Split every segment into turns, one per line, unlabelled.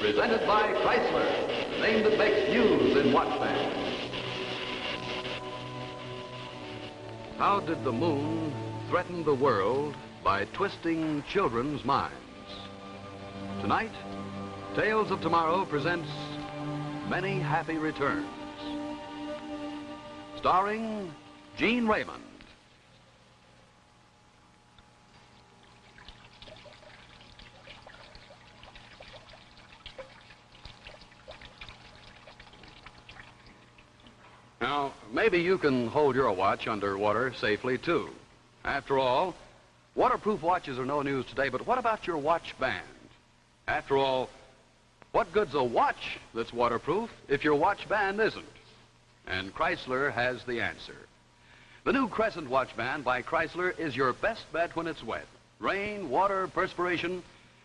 presented by Chrysler, the name that makes news in watch bands. How did the moon threaten the world by twisting children's minds? Tonight, Tales of Tomorrow presents Many Happy Returns, starring Gene Raymond. Now, maybe you can hold your watch underwater safely, too. After all, waterproof watches are no news today, but what about your watch band? After all, what good's a watch that's waterproof if your watch band isn't? And Chrysler has the answer. The new Crescent watch band by Chrysler is your best bet when it's wet. Rain, water, perspiration,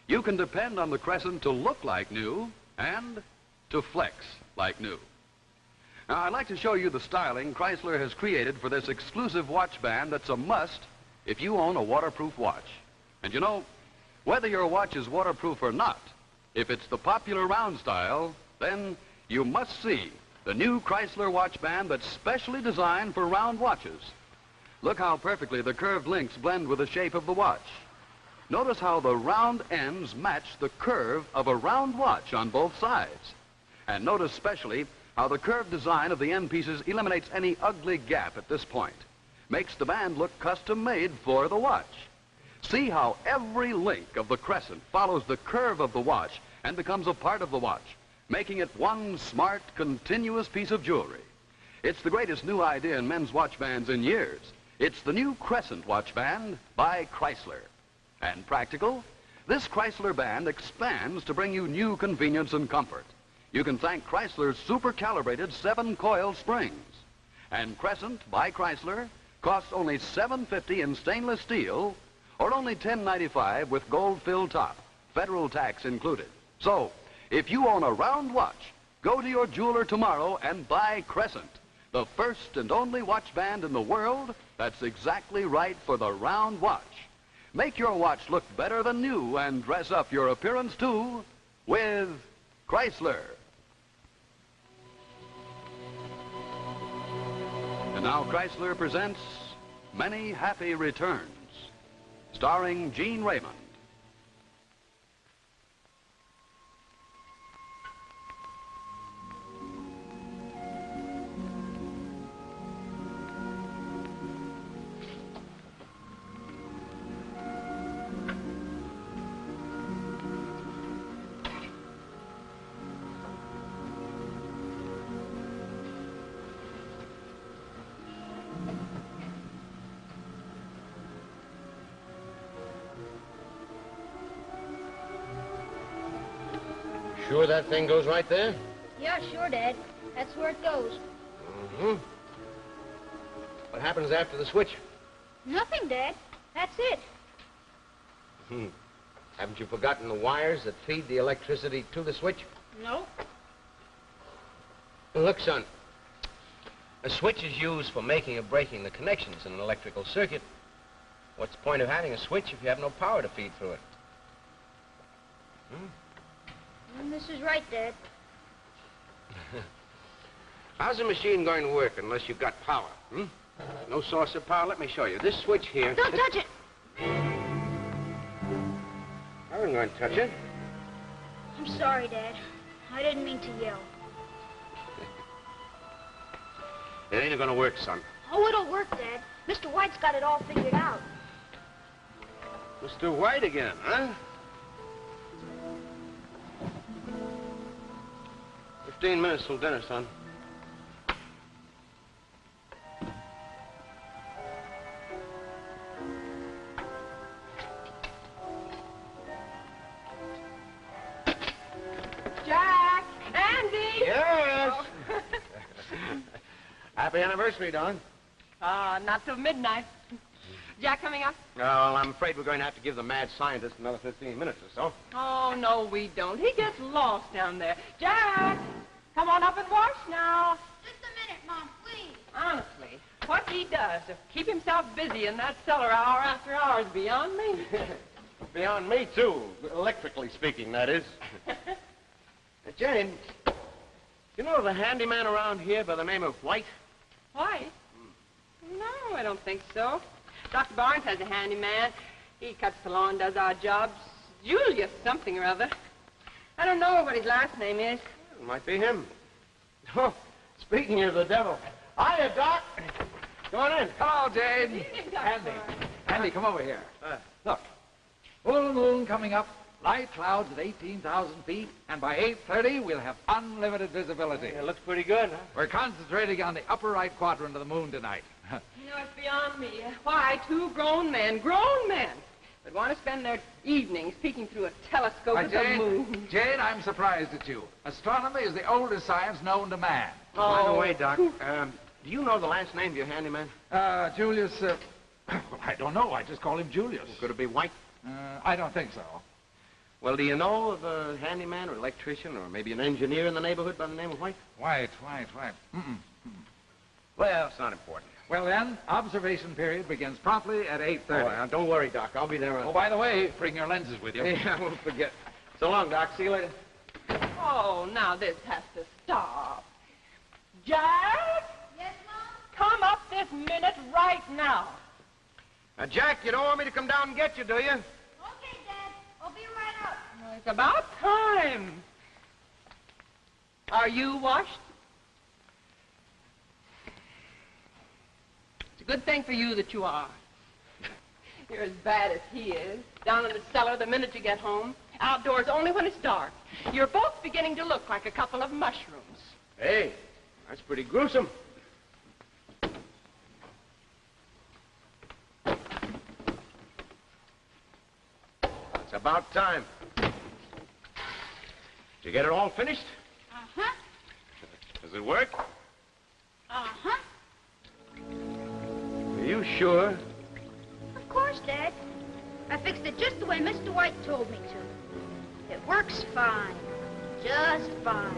you can depend on the Crescent to look like new and to flex like new. Now, I'd like to show you the styling Chrysler has created for this exclusive watch band that's a must if you own a waterproof watch. And you know, whether your watch is waterproof or not, if it's the popular round style, then you must see the new Chrysler watch band that's specially designed for round watches. Look how perfectly the curved links blend with the shape of the watch. Notice how the round ends match the curve of a round watch on both sides. And notice especially how the curved design of the end pieces eliminates any ugly gap at this point. Makes the band look custom-made for the watch. See how every link of the crescent follows the curve of the watch and becomes a part of the watch, making it one smart, continuous piece of jewelry. It's the greatest new idea in men's watch bands in years. It's the new Crescent watch band by Chrysler. And practical, this Chrysler band expands to bring you new convenience and comfort. You can thank Chrysler's super-calibrated 7-coil springs. And Crescent by Chrysler costs only $7.50 in stainless steel or only $10.95 with gold-filled top, federal tax included. So, if you own a round watch, go to your jeweler tomorrow and buy Crescent, the first and only watch band in the world that's exactly right for the round watch. Make your watch look better than new and dress up your appearance, too, with Chrysler. And now Chrysler presents Many Happy Returns, starring Gene Raymond.
Sure that thing goes right there?
Yeah, sure, Dad. That's where it goes.
Mm-hmm. What happens after the switch?
Nothing, Dad. That's it.
Haven't you forgotten the wires that feed the electricity to the switch?
No.
Look, son. A switch is used for making or breaking the connections in an electrical circuit. What's the point of having a switch if you have no power to feed through it?
This is right, Dad.
How's the machine going to work unless you've got power? No source of power? Let me show you. This switch here...
Don't touch it!
I wasn't going to touch it.
I'm sorry, Dad. I didn't mean to yell.
It ain't going to work, son.
Oh, it'll work, Dad. Mr. White's got it all figured out.
Mr. White again, huh? 15 minutes till dinner, son.
Jack! Andy!
Yes!
Oh.
Happy anniversary, Don.
Not till midnight. Jack coming up?
Well, I'm afraid we're going to have to give the mad scientist another 15 minutes or so.
Oh, no, we don't. He gets lost down there. Jack! Come on up and wash now.
Just a minute, Mom, please.
Honestly, what he does to keep himself busy in that cellar hour after hours beyond me.
Beyond me, too. Electrically speaking, that is. Jane, you know of a handyman around here by the name of White?
Why? No, I don't think so. Dr. Barnes has a handyman. He cuts the lawn, does our jobs. Julius something or other. I don't know what his last name is.
It might be him. Oh, speaking of the devil. Hiya, Doc. Go on in.
Hello, Jane. Andy. Andy, come over here. Look. Full moon coming up, light clouds at 18,000 feet, and by 8:30 we'll have unlimited visibility.
It looks pretty good, huh?
We're concentrating on the upper right quadrant of the moon tonight.
You know, it's beyond me. Why, two grown men, would want to spend their evenings peeking through a telescope
Why,
at the moon.
Jane, I'm surprised at you. Astronomy is the oldest science known to man.
By the way, Doc, do you know the last name of your handyman?
Julius, well, I don't know. I just call him Julius.
Could it be White?
I don't think so.
Well, do you know of a handyman or electrician or maybe an engineer in the neighborhood by the name of White?
White. Mm-mm.
Well, it's not important.
Well, then, observation period begins promptly at 8:30.
Oh, now, don't worry, Doc. I'll be there.
Oh, by the way, bring your lenses with you.
Yeah, I won't forget. So long, Doc. See you later.
Oh, now this has to stop. Jack?
Yes, Mom?
Come up this minute right now.
Now, Jack, you don't want me to come down and get you, do you?
Okay, Dad. I'll be right up.
It's about time. Are you washed? It's a good thing for you that you are. You're as bad as he is. Down in the cellar the minute you get home. Outdoors only when it's dark. You're both beginning to look like a couple of mushrooms.
Hey, that's pretty gruesome. It's about time. Did you get it all finished?
Uh-huh.
Does it work?
Uh-huh.
Are you sure?
Of course, Dad. I fixed it just the way Mr. White told me to. It works fine. Just fine.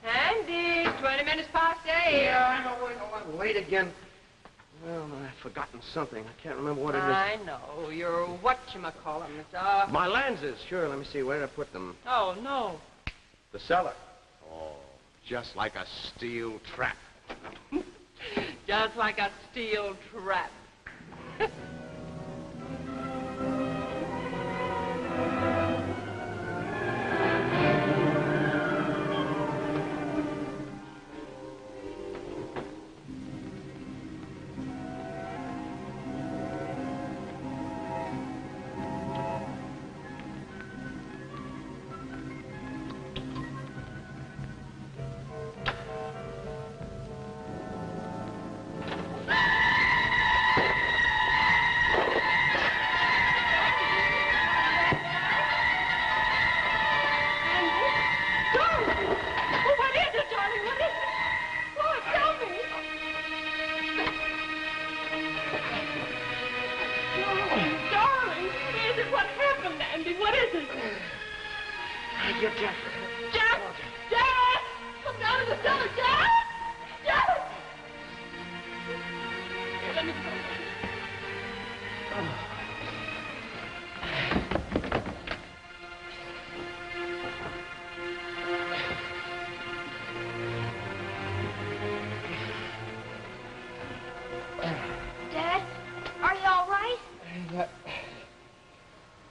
Andy, 20 minutes past 8.
Yeah, I know. I'm late again. Well, I've forgotten something. I can't remember what it is.
I know. You're whatchamacallit.
My lenses. Sure, let me see. Where did I put them?
Oh, no.
The cellar. Oh, just like a steel trap.
Just like a steel trap.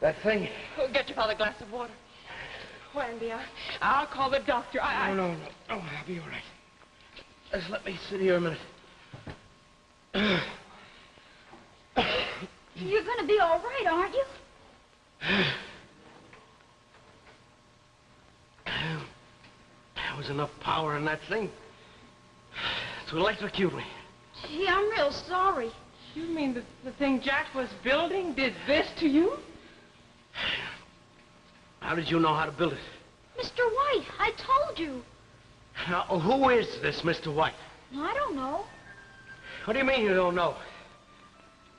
That thing?
Oh, get your father a glass of water. Oh, Andy, I'll call the doctor.
No. Oh, I'll be all right. Just let me sit here a minute.
You're going to be all right, aren't you?
There was enough power in that thing to electrocute me.
Gee, I'm real sorry.
You mean the thing Jack was building did this to you?
How did you know how to build it?
Mr. White, I told you.
Now, who is this Mr. White?
I don't know.
What do you mean you don't know?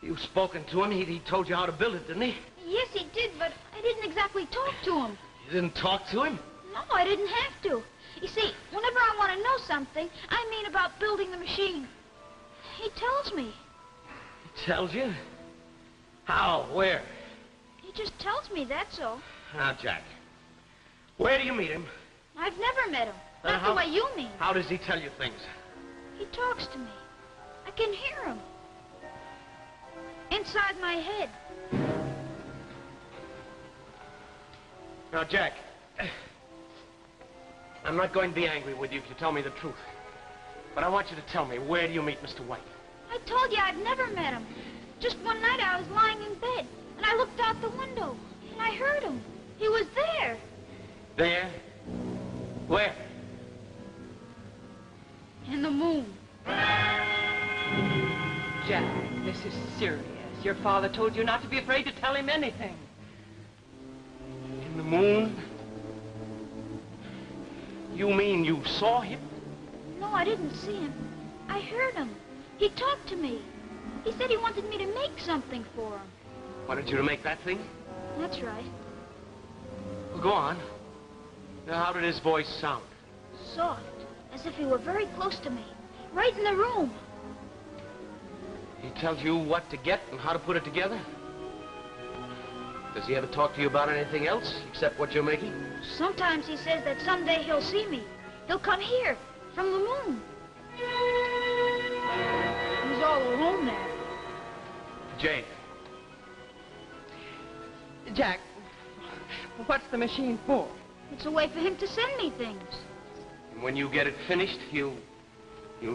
You've spoken to him. He told you how to build it, didn't he?
Yes, he did, but I didn't exactly talk to him.
You didn't talk to him?
No, I didn't have to. You see, whenever I want to know something, I mean about building the machine, he tells me.
He tells you? How? Where?
He just tells me, that's all.
Now, Jack, where do you meet him?
I've never met him. Not
how-
the way you mean.
How does he tell you things?
He talks to me. I can hear him. Inside my head.
Now, Jack, I'm not going to be angry with you if you tell me the truth. But I want you to tell me, where do you meet Mr. White?
I told you I'd never met him. Just one night I was lying in bed, and I looked out the window, and I heard him. He was there.
There? Where?
In the moon.
Jack, this is serious. Your father told you not to be afraid to tell him anything.
In the moon? You mean you saw him?
No, I didn't see him. I heard him. He talked to me. He said he wanted me to make something for him.
Wanted you to make that thing?
That's right.
Well, go on. Now, how did his voice sound?
Soft, as if he were very close to me, right in the room.
He tells you what to get and how to put it together? Does he ever talk to you about anything else except what you're making?
Sometimes he says that someday he'll see me. He'll come here, from the moon. He's all alone there.
Jane.
Jack, what's the machine for?
It's a way for him to send me things.
And when you get it finished, he'll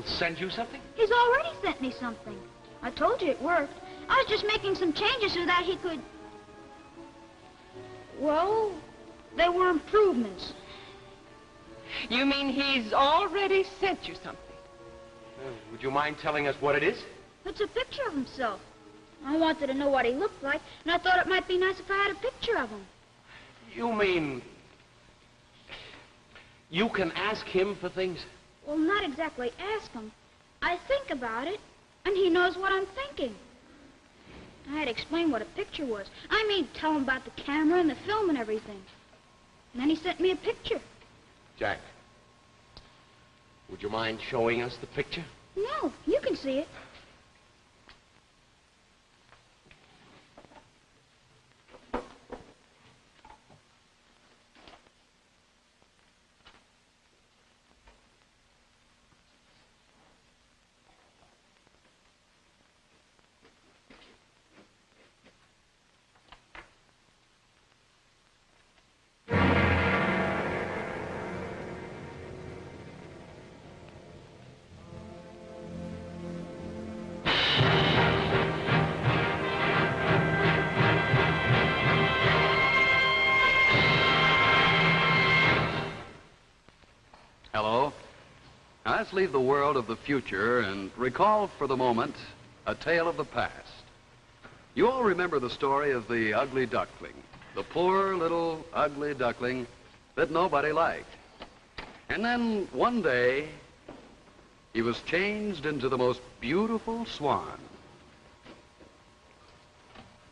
send you something?
He's already sent me something. I told you it worked. I was just making some changes so that he could... Well, they were improvements.
You mean he's already sent you something?
Would you mind telling us what it is?
It's a picture of himself. I wanted to know what he looked like, and I thought it might be nice if I had a picture of him.
You mean... you can ask him for things?
Well, not exactly ask him. I think about it, and he knows what I'm thinking. I had to explain what a picture was. I mean, tell him about the camera and the film and everything. And then he sent me a picture.
Jack, would you mind showing us the picture?
No, you can see it.
Hello. Now let's leave the world of the future and recall for the moment a tale of the past. You all remember the story of the ugly duckling, the poor little ugly duckling that nobody liked. And then one day, he was changed into the most beautiful swan.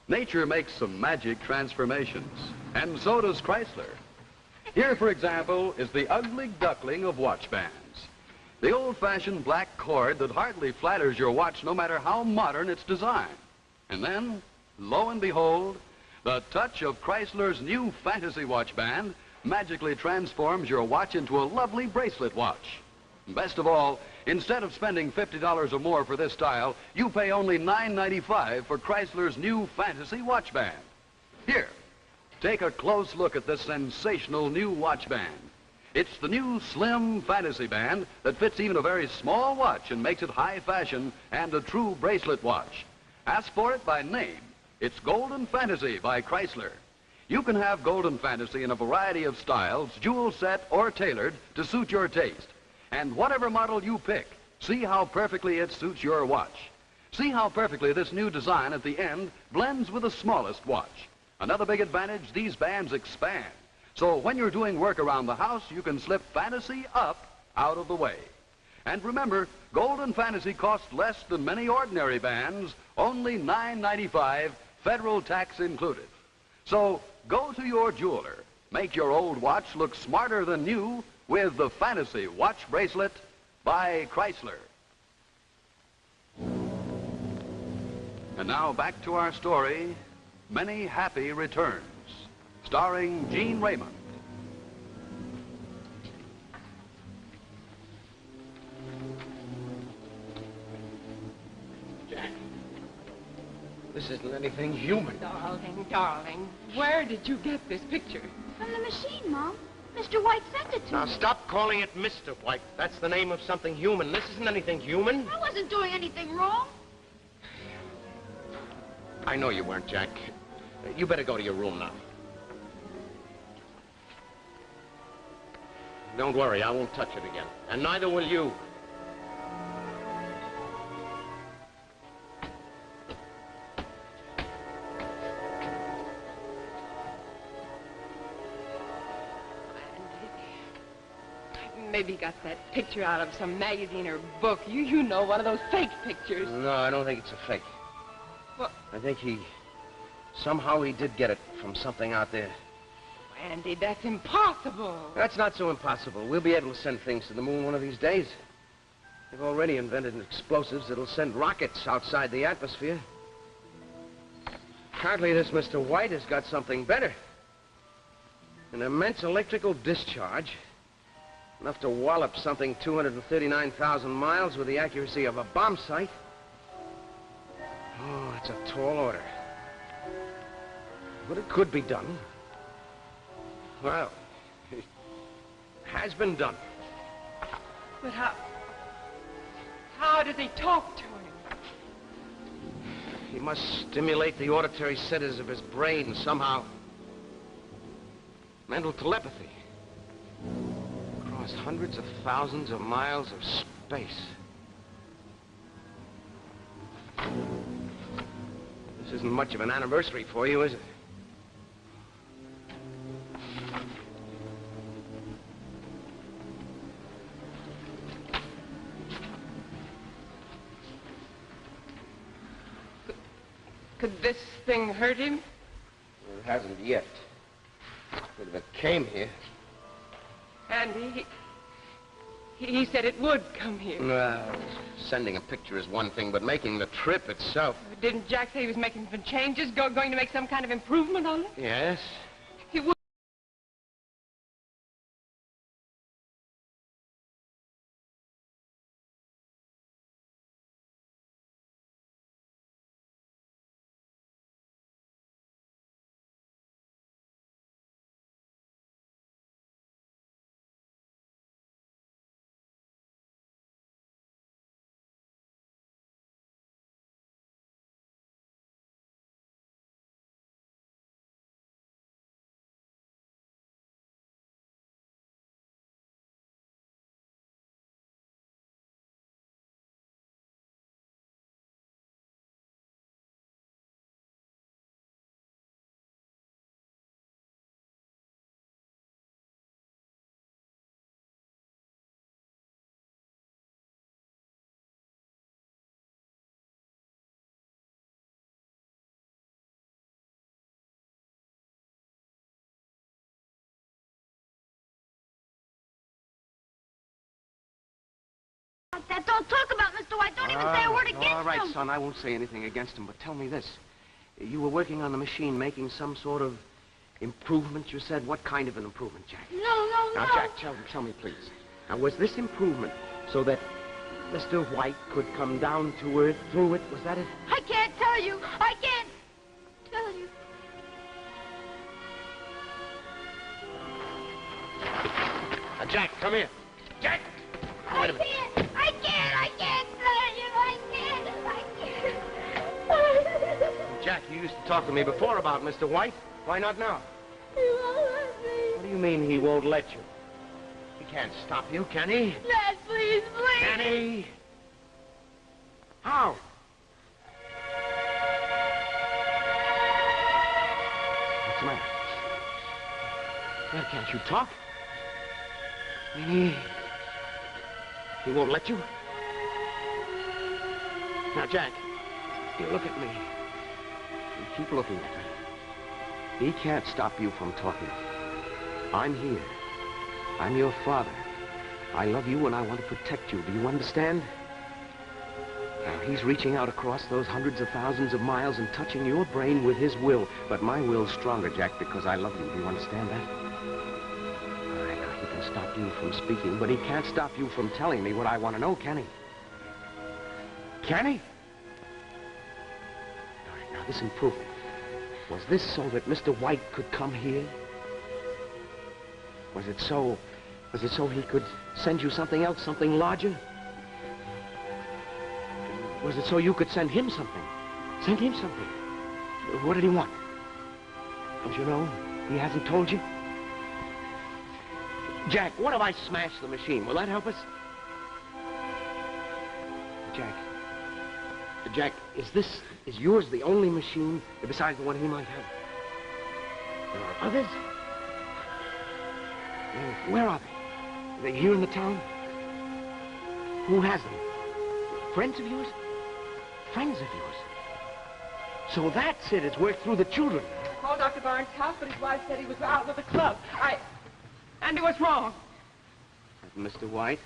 Nature makes some magic transformations, and so does Chrysler. Here, for example, is the ugly duckling of watch bands. The old-fashioned black cord that hardly flatters your watch no matter how modern its design. And then, lo and behold, the touch of Chrysler's new fantasy watch band magically transforms your watch into a lovely bracelet watch. Best of all, instead of spending $50 or more for this style, you pay only $9.95 for Chrysler's new fantasy watch band. Here, take a close look at this sensational new watch band. It's the new slim fantasy band that fits even a very small watch and makes it high fashion and a true bracelet watch. Ask for it by name. It's Golden Fantasy by Chrysler. You can have Golden Fantasy in a variety of styles, jewel set or tailored to suit your taste. And whatever model you pick, see how perfectly it suits your watch. See how perfectly this new design at the end blends with the smallest watch. Another big advantage, these bands expand. So when you're doing work around the house, you can slip Fantasy up out of the way. And remember, Golden Fantasy costs less than many ordinary bands, only $9.95, federal tax included. So go to your jeweler. Make your old watch look smarter than new with the Fantasy Watch Bracelet by Chrysler. And now back to our story, Many Happy Returns, starring Gene Raymond.
Jack, this isn't anything human.
Darling, darling, where did you get this picture?
From the machine, Mom. Mr. White sent it to
Now
me.
stop calling it Mr. White. That's the name of something human. This isn't anything human.
I wasn't doing anything wrong.
I know you weren't, Jack. You better go to your room now. Don't worry, I won't touch it again. And neither will you.
Maybe he got that picture out of some magazine or book. You know, one of those fake pictures.
No, I don't think it's a fake.
What?
I think somehow he did get it from something out there.
Andy, that's impossible.
That's not so impossible. We'll be able to send things to the moon one of these days. They've already invented explosives that'll send rockets outside the atmosphere. Apparently this Mr. White has got something better. An immense electrical discharge, enough to wallop something 239,000 miles with the accuracy of a bomb sight. Oh, that's a tall order. But it could be done. Well, it has been done.
But how does he talk to him?
He must stimulate the auditory centers of his brain somehow. Mental telepathy. Across hundreds of thousands of miles of space. This isn't much of an anniversary for you, is it?
Could this thing hurt him?
Well, it hasn't yet. But if it came here...
Andy, he said it would come here.
Well, sending a picture is one thing, but making the trip itself...
Didn't Jack say he was making some changes, going to make some kind of improvement on it?
Yes.
He would.
That don't talk about Mr. White. Don't even say a word against him.
All right, son, I won't say anything against him, but tell me this. You were working on the machine, making some sort of improvement, you said? What kind of an improvement, Jack?
No.
Now, Jack, tell me, please. Now, was this improvement so that Mr. White could come down to Earth through it? Was that it?
I can't tell you. I can't tell you.
Now, Jack, come here. Jack! Wait a minute.
I can't tell you.
Jack, you used to talk to me before about Mr. White. Why not now?
He won't let me.
What do you mean he won't let you? He can't stop you, can he?
Dad, please.
Can he? How? What's the matter? Well, can't you talk? He won't let you? Now, Jack, you look at me. You keep looking at me. He can't stop you from talking. I'm here. I'm your father. I love you and I want to protect you. Do you understand? Now, he's reaching out across those hundreds of thousands of miles and touching your brain with his will. But my will's stronger, Jack, because I love you. Do you understand that? All right, now, he can stop you from speaking, but he can't stop you from telling me what I want to know, can he? Can he? All right, now, listen, prove it. Was this so that Mr. White could come here? Was it so he could send you something else, something larger? Was it so you could send him something? Send him something? What did he want? Don't you know? He hasn't told you? Jack, what if I smash the machine? Will that help us? Jack, is yours the only machine besides the one he might have? There are others? Where are they? Are they here in the town? Who has them? Friends of yours? Friends of yours? So that's it. It's worked through the children.
I called Dr. Barnes' house, but his wife said he was out with a club. Andy, what's wrong?
Mr. White.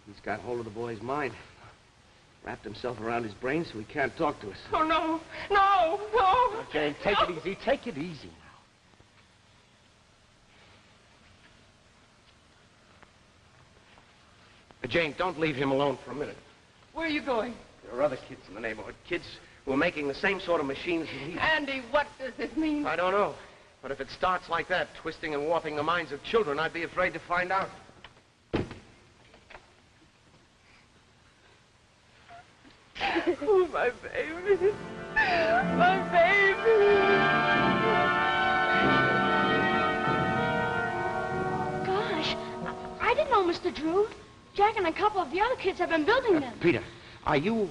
He's got hold of the boy's mind. Wrapped himself around his brain so he can't talk to us.
Oh, no. No.
Okay, take it easy. Take it easy now. Jane, don't leave him alone for a minute.
Where are you going?
There are other kids in the neighborhood. Kids who are making the same sort of machines as he.
Andy, what does this mean?
I don't know. But if it starts like that, twisting and warping the minds of children, I'd be afraid to find out.
Oh, my baby. My baby.
Gosh, I didn't know, Mr. Drew. Jack and a couple of the other kids have been building them.
Peter, are you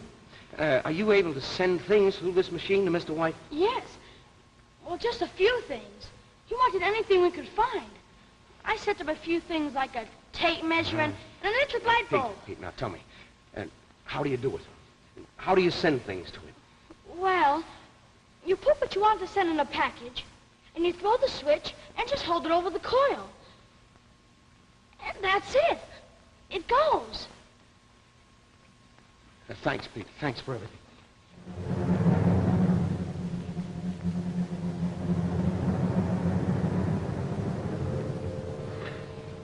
able to send things through this machine to Mr. White?
Yes. Well, just a few things. He wanted anything we could find. I set up a few things like a tape measure and an electric light bulb.
Pete, now tell me, how do you do it? How do you send things to him?
Well, you put what you want to send in a package, and you throw the switch and just hold it over the coil. And that's it. It goes.
Thanks, Pete. Thanks for everything.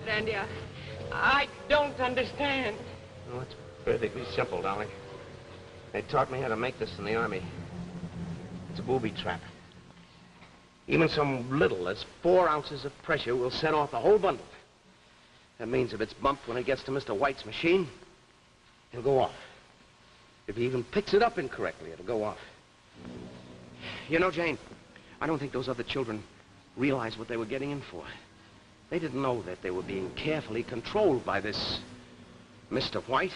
Andy, I don't understand.
Oh, it's perfectly simple, darling. They taught me how to make this in the Army. It's a booby trap. Even so little as 4 ounces of pressure will set off the whole bundle. That means if it's bumped when it gets to Mr. White's machine, it'll go off. If he even picks it up incorrectly, it'll go off. You know, Jane, I don't think those other children realized what they were getting in for. They didn't know that they were being carefully controlled by this Mr. White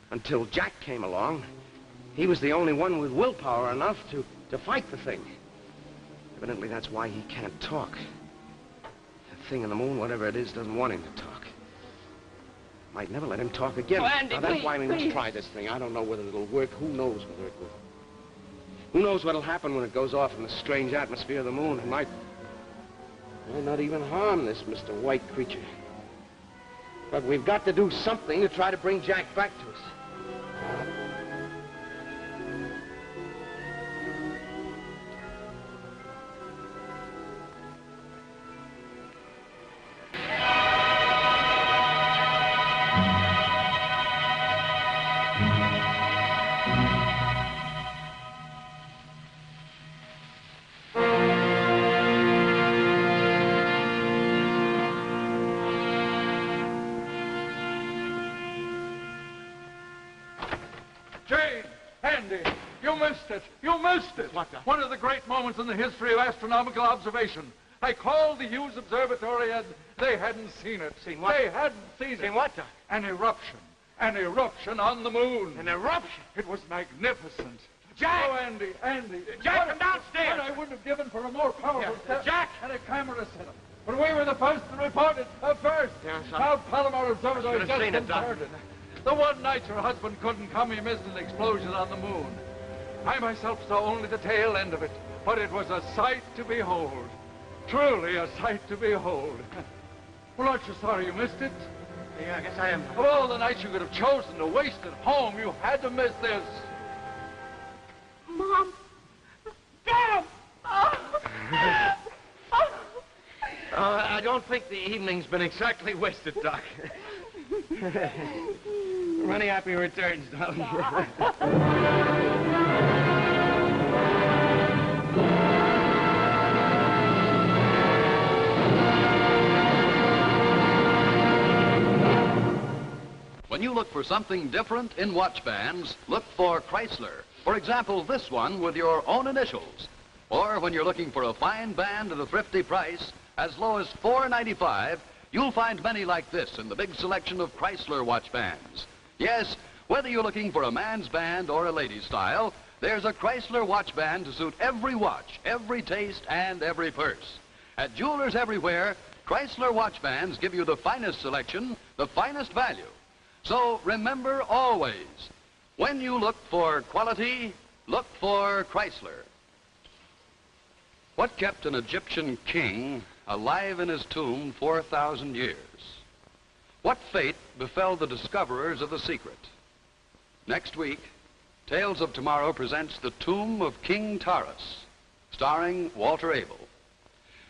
until Jack came along. He was the only one with willpower enough to fight the thing. Evidently, that's why he can't talk. That thing in the moon, whatever it is, doesn't want him to talk. Might never let him talk again.
Oh, Andy,
now, that's
please,
why we must
please.
try this thing. I don't know whether it'll work. Who knows whether it will. Who knows what'll happen when it goes off in the strange atmosphere of the moon? It might not even harm this Mr. White creature. But we've got to do something to try to bring Jack back to us.
You missed it.
What the?
One of the great moments in the history of astronomical observation. I called the Hughes Observatory and they hadn't seen it.
Seen what?
They hadn't seen it.
Seen what, Doc?
An eruption. An eruption on the moon.
An eruption?
It was magnificent.
Jack!
Oh, Andy.
Jack, come downstairs!
What I wouldn't have given for a more powerful step.
Jack!
And a camera setup. But we were the first to report it. First.
Yeah, son.
Now Palomar Observatory
Should have seen
just
it, Doc.
started. The one night your husband couldn't come, he missed an explosion on the moon. I myself saw only the tail end of it, but it was a sight to behold. Truly a sight to behold. Well, aren't you sorry you missed it?
Yeah, I guess I am.
Of all the nights you could have chosen to waste at home, you had to miss this.
Mom. Dad.
I don't think the evening's been exactly wasted, Doc. Many happy returns, darling.
When you look for something different in watch bands, look for Chrysler. For example, this one with your own initials. Or when you're looking for a fine band at a thrifty price, as low as $4.95, you'll find many like this in the big selection of Chrysler watch bands. Yes, whether you're looking for a man's band or a lady's style, there's a Chrysler watch band to suit every watch, every taste, and every purse. At jewelers everywhere, Chrysler watch bands give you the finest selection, the finest value. So remember always, when you look for quality, look for Chrysler. What kept an Egyptian king alive in his tomb 4,000 years? What fate befell the discoverers of the secret? Next week, Tales of Tomorrow presents The Tomb of King Taurus, starring Walter Abel.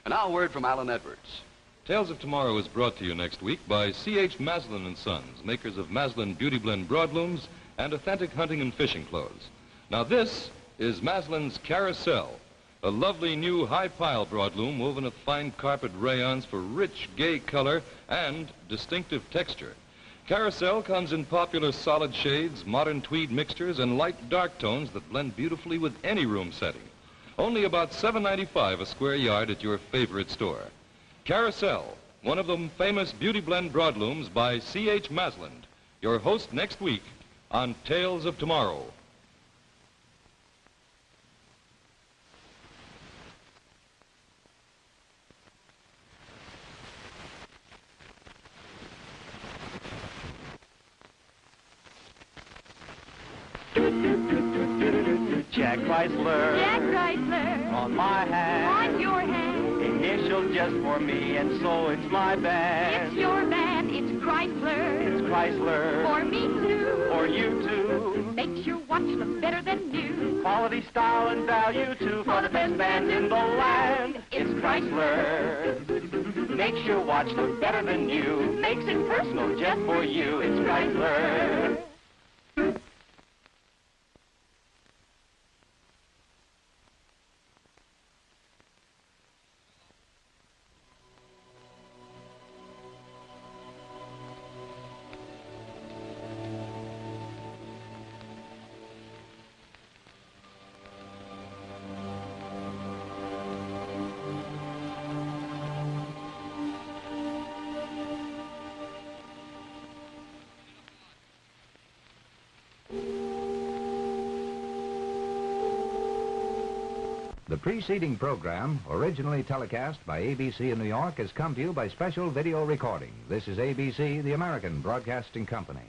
And now a word from Alan Edwards.
Tales of Tomorrow is brought to you next week by C.H. Maslin & Sons, makers of Maslin Beauty Blend broadlooms and authentic hunting and fishing clothes. Now this is Maslin's Carousel, a lovely new high-pile broadloom woven of fine carpet rayons for rich, gay color and distinctive texture. Carousel comes in popular solid shades, modern tweed mixtures, and light dark tones that blend beautifully with any room setting. Only about $7.95 a square yard at your favorite store. Carousel, one of the famous Beauty Blend broadlooms by C.H. Maslin, your host next week on Tales of Tomorrow.
Jack Chrysler.
Jack Chrysler.
On my hand.
On your hand.
Initial just for me, and so it's my band.
It's your band. It's Chrysler.
It's Chrysler.
For me too.
For you too.
Makes your watch look better than new.
Quality, style, and value too. For the best band in the land. It's Chrysler. Makes your watch look better than new. Makes it personal just for you. It's Chrysler.
The preceding program, originally telecast by ABC in New York, has come to you by special video recording. This is ABC, the American Broadcasting Company.